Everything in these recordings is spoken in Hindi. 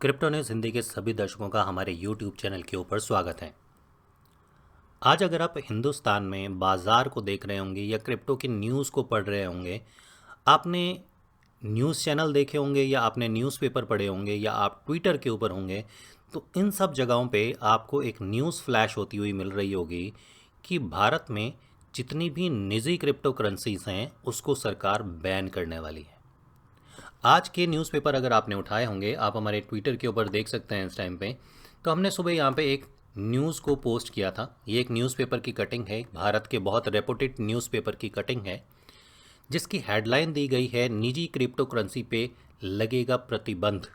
क्रिप्टो न्यूज़ हिंदी के सभी दर्शकों का हमारे यूट्यूब चैनल के ऊपर स्वागत है। आज अगर आप हिंदुस्तान में बाज़ार को देख रहे होंगे या क्रिप्टो की न्यूज़ को पढ़ रहे होंगे, आपने न्यूज़ चैनल देखे होंगे या आपने न्यूज़पेपर पढ़े होंगे या आप ट्विटर के ऊपर होंगे, तो इन सब जगहों पे आपको एक न्यूज़ फ्लैश होती हुई मिल रही होगी कि भारत में जितनी भी निजी क्रिप्टो करेंसीज हैं उसको सरकार बैन करने वाली है। आज के न्यूज़पेपर अगर आपने उठाए होंगे, आप हमारे ट्विटर के ऊपर देख सकते हैं इस टाइम पे। तो हमने सुबह यहाँ पे एक न्यूज़ को पोस्ट किया था। ये एक न्यूज़पेपर की कटिंग है, भारत के बहुत रेपुटेड न्यूज़पेपर की कटिंग है, जिसकी हेडलाइन दी गई है निजी क्रिप्टो करेंसी पे लगेगा प्रतिबंध।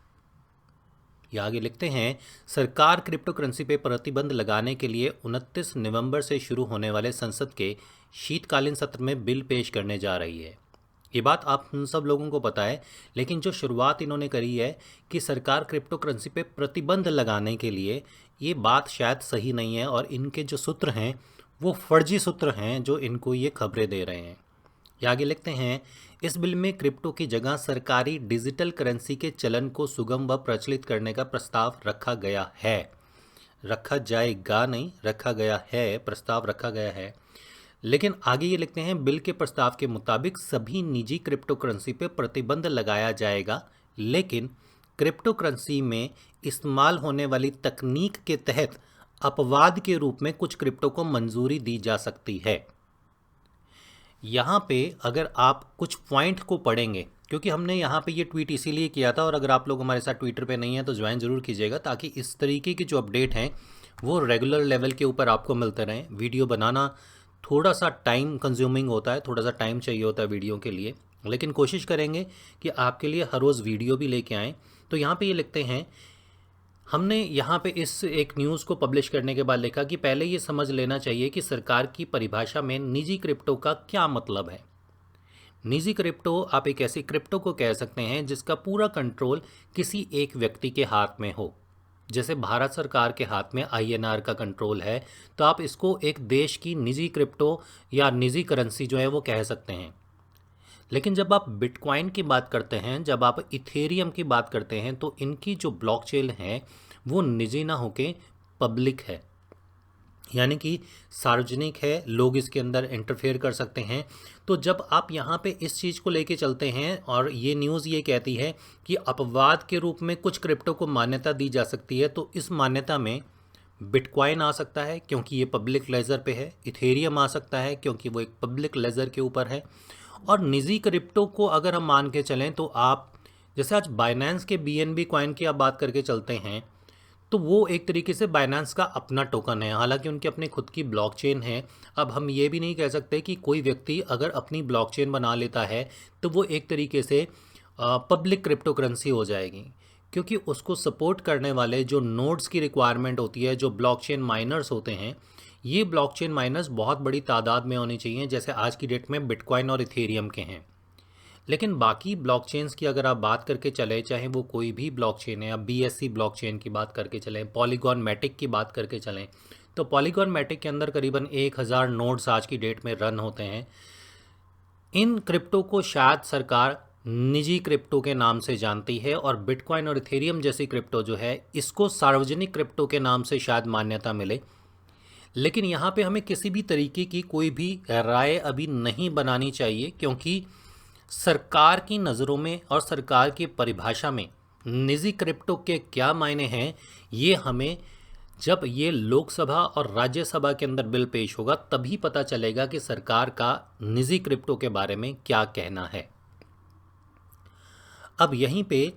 ये आगे लिखते हैं, सरकार क्रिप्टो करेंसी पे प्रतिबंध लगाने के लिए 29 नवंबर से शुरू होने वाले संसद के शीतकालीन सत्र में बिल पेश करने जा रही है। ये बात आप हम सब लोगों को पता है, लेकिन जो शुरुआत इन्होंने करी है कि सरकार क्रिप्टो करेंसी पे प्रतिबंध लगाने के लिए, ये बात शायद सही नहीं है और इनके जो सूत्र हैं वो फर्जी सूत्र हैं जो इनको ये खबरें दे रहे हैं। ये आगे लिखते हैं, इस बिल में क्रिप्टो की जगह सरकारी डिजिटल करेंसी के चलन को सुगम व प्रचलित करने का प्रस्ताव रखा गया है। रखा जाएगा नहीं, रखा गया है, प्रस्ताव रखा गया है। लेकिन आगे ये लिखते हैं, बिल के प्रस्ताव के मुताबिक सभी निजी क्रिप्टो करेंसी पर प्रतिबंध लगाया जाएगा, लेकिन क्रिप्टो करेंसी में इस्तेमाल होने वाली तकनीक के तहत अपवाद के रूप में कुछ क्रिप्टो को मंजूरी दी जा सकती है। यहाँ पे अगर आप कुछ पॉइंट को पढ़ेंगे, क्योंकि हमने यहाँ पे ये ट्वीट इसीलिए किया था, और अगर आप लोग हमारे साथ ट्विटर पे नहीं हैं तो ज्वाइन ज़रूर कीजिएगा, ताकि इस तरीके की जो अपडेट हैं वो रेगुलर लेवल के ऊपर आपको मिलते रहें। वीडियो बनाना थोड़ा सा टाइम कंज्यूमिंग होता है, थोड़ा सा टाइम चाहिए होता है वीडियो के लिए, लेकिन कोशिश करेंगे कि आपके लिए हर रोज़ वीडियो भी लेके आएँ। तो यहाँ पे ये लिखते हैं, हमने यहाँ पे इस एक न्यूज़ को पब्लिश करने के बाद लिखा कि पहले ये समझ लेना चाहिए कि सरकार की परिभाषा में निजी क्रिप्टो का क्या मतलब है। निजी क्रिप्टो, आप एक ऐसी क्रिप्टो को कह सकते हैं जिसका पूरा कंट्रोल किसी एक व्यक्ति के हाथ में हो। जैसे भारत सरकार के हाथ में आईएनआर का कंट्रोल है, तो आप इसको एक देश की निजी क्रिप्टो या निजी करेंसी जो है वो कह सकते हैं। लेकिन जब आप बिटकॉइन की बात करते हैं, जब आप इथेरियम की बात करते हैं, तो इनकी जो ब्लॉकचेन है वो निजी ना होके पब्लिक है, यानी कि सार्वजनिक है, लोग इसके अंदर इंटरफेयर कर सकते हैं। तो जब आप यहाँ पे इस चीज़ को लेके चलते हैं और ये न्यूज़ ये कहती है कि अपवाद के रूप में कुछ क्रिप्टो को मान्यता दी जा सकती है, तो इस मान्यता में बिटकॉइन आ सकता है क्योंकि ये पब्लिक लेजर पे है, इथेरियम आ सकता है क्योंकि वो एक पब्लिक लेजर के ऊपर है, और निजी क्रिप्टो को अगर हम मान के चलें तो आप जैसे आज बाइनेंस के बीएनबी कॉइन की आप बात करके चलते हैं, तो वो एक तरीके से बाइनेंस का अपना टोकन है, हालांकि उनकी अपनी खुद की ब्लॉकचेन है। अब हम ये भी नहीं कह सकते कि कोई व्यक्ति अगर अपनी ब्लॉकचेन बना लेता है तो वो एक तरीके से पब्लिक क्रिप्टो करेंसी हो जाएगी, क्योंकि उसको सपोर्ट करने वाले जो नोड्स की रिक्वायरमेंट होती है, जो ब्लॉकचेन माइनर्स होते हैं, ये ब्लॉकचेन माइनर्स बहुत बड़ी तादाद में होनी चाहिए, जैसे आज की डेट में बिटकॉइन और इथेरियम के हैं। लेकिन बाकी ब्लॉकचेन्स की अगर आप बात करके चले, चाहे वो कोई भी ब्लॉकचेन है, आप बीएससी ब्लॉकचेन की बात करके चलें, पॉलीगॉन मैटिक की बात करके चलें, तो पॉलीगॉन मैटिक के अंदर करीबन 1000 नोड्स आज की डेट में रन होते हैं। इन क्रिप्टो को शायद सरकार निजी क्रिप्टो के नाम से जानती है, और बिटकॉइन और इथेरियम जैसी क्रिप्टो जो है इसको सार्वजनिक क्रिप्टो के नाम से शायद मान्यता मिले। लेकिन यहाँ पे हमें किसी भी तरीके की कोई भी राय अभी नहीं बनानी चाहिए, क्योंकि सरकार की नज़रों में और सरकार की परिभाषा में निजी क्रिप्टो के क्या मायने हैं, ये हमें जब ये लोकसभा और राज्यसभा के अंदर बिल पेश होगा तभी पता चलेगा कि सरकार का निजी क्रिप्टो के बारे में क्या कहना है। अब यहीं पे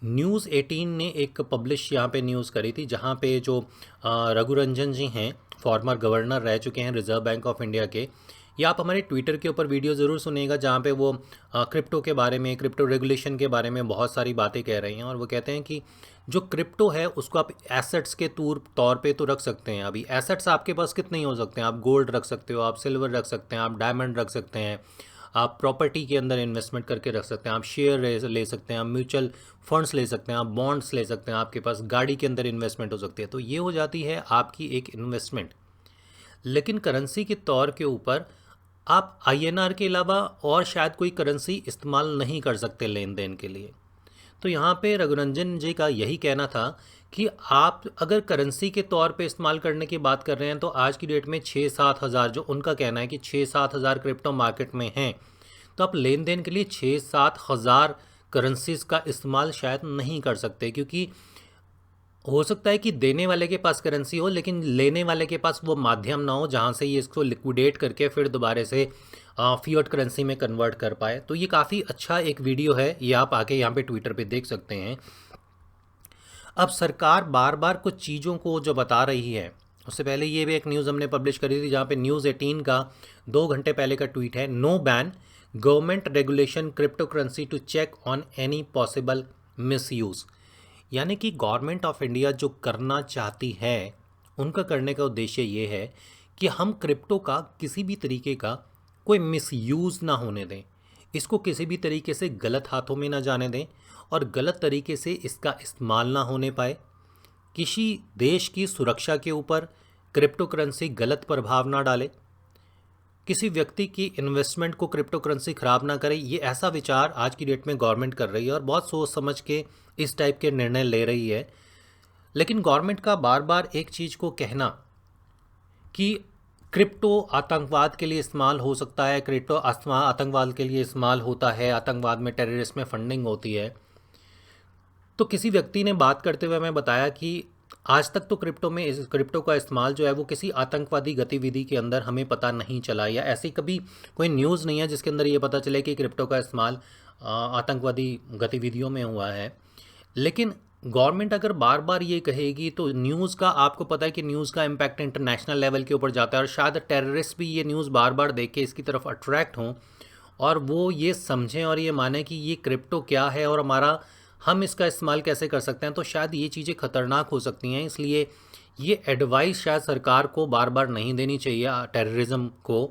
न्यूज़ 18 ने एक पब्लिश यहाँ पे न्यूज़ करी थी, जहाँ पे जो रघुरंजन जी हैं, फॉर्मर गवर्नर रह चुके हैं रिजर्व बैंक ऑफ इंडिया के, या आप हमारे ट्विटर के ऊपर वीडियो ज़रूर सुनिएगा, जहाँ पे वो क्रिप्टो के बारे में, क्रिप्टो रेगुलेशन के बारे में बहुत सारी बातें कह रही हैं। और वो कहते हैं कि जो क्रिप्टो है उसको आप एसेट्स के तौर पे तो रख सकते हैं। अभी एसेट्स आपके पास कितने ही हो सकते हैं, आप गोल्ड रख सकते हो, आप सिल्वर रख सकते हैं, आप डायमंड रख सकते हैं, आप प्रॉपर्टी के अंदर इन्वेस्टमेंट करके रख सकते हैं, आप शेयर ले सकते हैं, आप म्यूचुअल फंड्स ले सकते हैं, आप बॉन्ड्स ले सकते हैं, आपके पास गाड़ी के अंदर इन्वेस्टमेंट हो सकती है। तो ये हो जाती है आपकी एक इन्वेस्टमेंट। लेकिन करेंसी के तौर के ऊपर आप आईएनआर के अलावा और शायद कोई करेंसी इस्तेमाल नहीं कर सकते लेन देन के लिए। तो यहाँ पे रघुरंजन जी का यही कहना था कि आप अगर करेंसी के तौर पे इस्तेमाल करने की बात कर रहे हैं तो आज की डेट में 6-7 हज़ार, जो उनका कहना है कि 6-7 हज़ार क्रिप्टो मार्केट में हैं, तो आप लेन देन के लिए 6-7 हज़ार करेंसीज का इस्तेमाल शायद नहीं कर सकते, क्योंकि हो सकता है कि देने वाले के पास करेंसी हो लेकिन लेने वाले के पास वो माध्यम ना हो जहाँ से ये इसको लिक्विडेट करके फिर दोबारा से फिएट करेंसी में कन्वर्ट कर पाए। तो ये काफ़ी अच्छा एक वीडियो है, ये आप आके यहाँ पे ट्विटर पे देख सकते हैं। अब सरकार बार बार कुछ चीज़ों को जो बता रही है, उससे पहले ये भी एक न्यूज़ हमने पब्लिश करी थी जहाँ पे न्यूज़ 18 का 2 घंटे पहले का ट्वीट है, no ban government regulation crypto currency to check on any possible misuse. यानी कि गवर्नमेंट ऑफ इंडिया जो करना चाहती है, उनका करने का उद्देश्य ये है कि हम क्रिप्टो का किसी भी तरीके का कोई मिसयूज़ ना होने दें, इसको किसी भी तरीके से गलत हाथों में ना जाने दें और गलत तरीके से इसका इस्तेमाल ना होने पाए। किसी देश की सुरक्षा के ऊपर क्रिप्टो करेंसी गलत प्रभाव ना डाले, किसी व्यक्ति की इन्वेस्टमेंट को क्रिप्टो करेंसी ख़राब ना करे। ये ऐसा विचार आज की डेट में गवर्नमेंट कर रही है और बहुत सोच समझ के इस टाइप के निर्णय ले रही है। लेकिन गवर्नमेंट का बार बार एक चीज़ को कहना कि क्रिप्टो आतंकवाद के लिए इस्तेमाल हो सकता है, क्रिप्टो आतंकवाद के लिए इस्तेमाल होता है, आतंकवाद में टेररिस्ट में फंडिंग होती है। तो किसी व्यक्ति ने बात करते हुए हमें बताया कि आज तक तो क्रिप्टो का इस्तेमाल जो है वो किसी आतंकवादी गतिविधि के अंदर हमें पता नहीं चला, या ऐसी कभी कोई न्यूज़ नहीं है जिसके अंदर ये पता चले कि क्रिप्टो का इस्तेमाल आतंकवादी गतिविधियों में हुआ है। लेकिन गवर्नमेंट अगर बार बार ये कहेगी तो न्यूज़ का, आपको पता है कि न्यूज़ का इम्पैक्ट इंटरनेशनल लेवल के ऊपर जाता है और शायद टेररिस्ट भी ये न्यूज़ बार बार देख के इसकी तरफ अट्रैक्ट हों और वो ये समझें और ये माने कि ये क्रिप्टो क्या है और हम इसका इस्तेमाल कैसे कर सकते हैं। तो शायद ये चीज़ें ख़तरनाक हो सकती हैं, इसलिए ये एडवाइस शायद सरकार को बार बार नहीं देनी चाहिए टेररिज्म को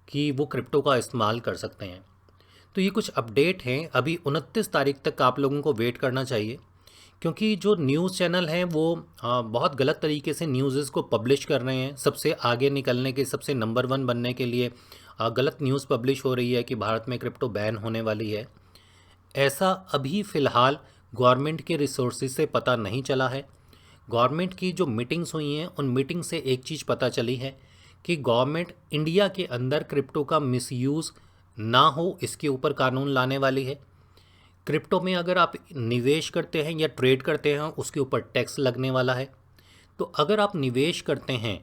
कि वो क्रिप्टो का इस्तेमाल कर सकते हैं। तो ये कुछ अपडेट हैं, अभी 29 तारीख तक आप लोगों को वेट करना चाहिए, क्योंकि जो न्यूज़ चैनल हैं वो बहुत गलत तरीके से न्यूज़ को पब्लिश कर रहे हैं। सबसे आगे निकलने के, सबसे नंबर 1 बनने के लिए गलत न्यूज़ पब्लिश हो रही है कि भारत में क्रिप्टो बैन होने वाली है। ऐसा अभी फ़िलहाल गवर्नमेंट के रिसोर्सेज से पता नहीं चला है। गवर्नमेंट की जो मीटिंग्स हुई हैं उन मीटिंग से एक चीज़ पता चली है कि गवर्नमेंट इंडिया के अंदर क्रिप्टो का मिसयूज़ ना हो, इसके ऊपर कानून लाने वाली है। क्रिप्टो में अगर आप निवेश करते हैं या ट्रेड करते हैं उसके ऊपर टैक्स लगने वाला है। तो अगर आप निवेश करते हैं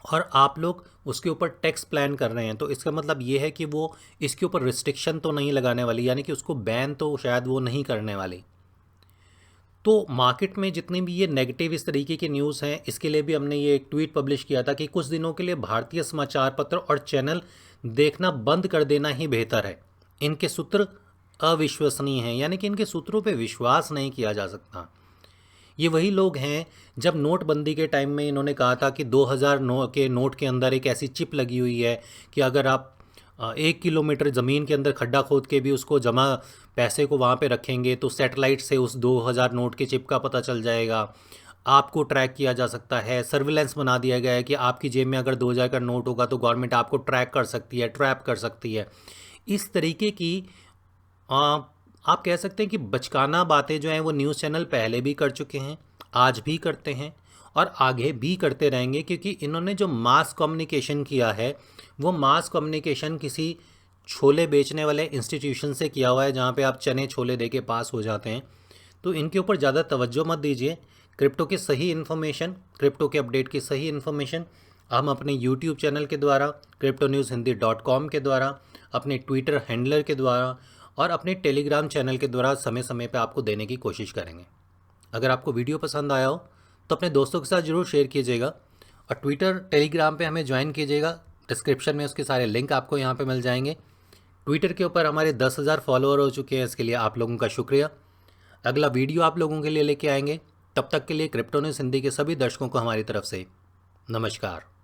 और आप लोग उसके ऊपर टैक्स प्लान कर रहे हैं तो इसका मतलब ये है कि वो इसके ऊपर रिस्ट्रिक्शन तो नहीं लगाने वाली, यानी कि उसको बैन तो शायद वो नहीं करने वाली। तो मार्केट में जितनी भी ये नेगेटिव इस तरीके की न्यूज़ हैं, इसके लिए भी हमने ये एक ट्वीट पब्लिश किया था कि कुछ दिनों के लिए भारतीय समाचार पत्र और चैनल देखना बंद कर देना ही बेहतर है। इनके सूत्र अविश्वसनीय हैं, यानी कि इनके सूत्रों पे विश्वास नहीं किया जा सकता। ये वही लोग हैं जब नोटबंदी के टाइम में इन्होंने कहा था कि 2009 के नोट के अंदर एक ऐसी चिप लगी हुई है कि अगर आप 1 किलोमीटर ज़मीन के अंदर खड्डा खोद के भी उसको जमा पैसे को वहाँ पे रखेंगे तो सैटेलाइट से उस 2000 नोट के चिप का पता चल जाएगा, आपको ट्रैक किया जा सकता है। सर्विलेंस बना दिया गया है कि आपकी जेब में अगर 2000 का नोट होगा तो गवर्नमेंट आपको ट्रैक कर सकती है, ट्रैप कर सकती है। इस तरीके की आप कह सकते हैं कि बचकाना बातें जो हैं वो न्यूज़ चैनल पहले भी कर चुके हैं, आज भी करते हैं और आगे भी करते रहेंगे, क्योंकि इन्होंने जो मास कम्युनिकेशन किया है वो मास कम्युनिकेशन किसी छोले बेचने वाले इंस्टीट्यूशन से किया हुआ है जहाँ पे आप चने छोले दे के पास हो जाते हैं। तो इनके ऊपर ज़्यादा तवज्जो मत दीजिए। क्रिप्टो की सही इन्फॉर्मेशन, क्रिप्टो के अपडेट की सही इन्फॉर्मेशन हम अपने यूट्यूब चैनल के द्वारा, cryptonewshindy.com के द्वारा, अपने ट्विटर हैंडलर के द्वारा और अपने टेलीग्राम चैनल के द्वारा समय समय पर आपको देने की कोशिश करेंगे। अगर आपको वीडियो पसंद आया हो तो अपने दोस्तों के साथ ज़रूर शेयर कीजिएगा और ट्विटर टेलीग्राम पे हमें ज्वाइन कीजिएगा। डिस्क्रिप्शन में उसके सारे लिंक आपको यहाँ पे मिल जाएंगे। ट्विटर के ऊपर हमारे 10,000 फॉलोअर हो चुके हैं, इसके लिए आप लोगों का शुक्रिया। अगला वीडियो आप लोगों के लिए लेके आएंगे। तब तक के लिए क्रिप्टो न्यूज़ हिंदी के सभी दर्शकों को हमारी तरफ से नमस्कार।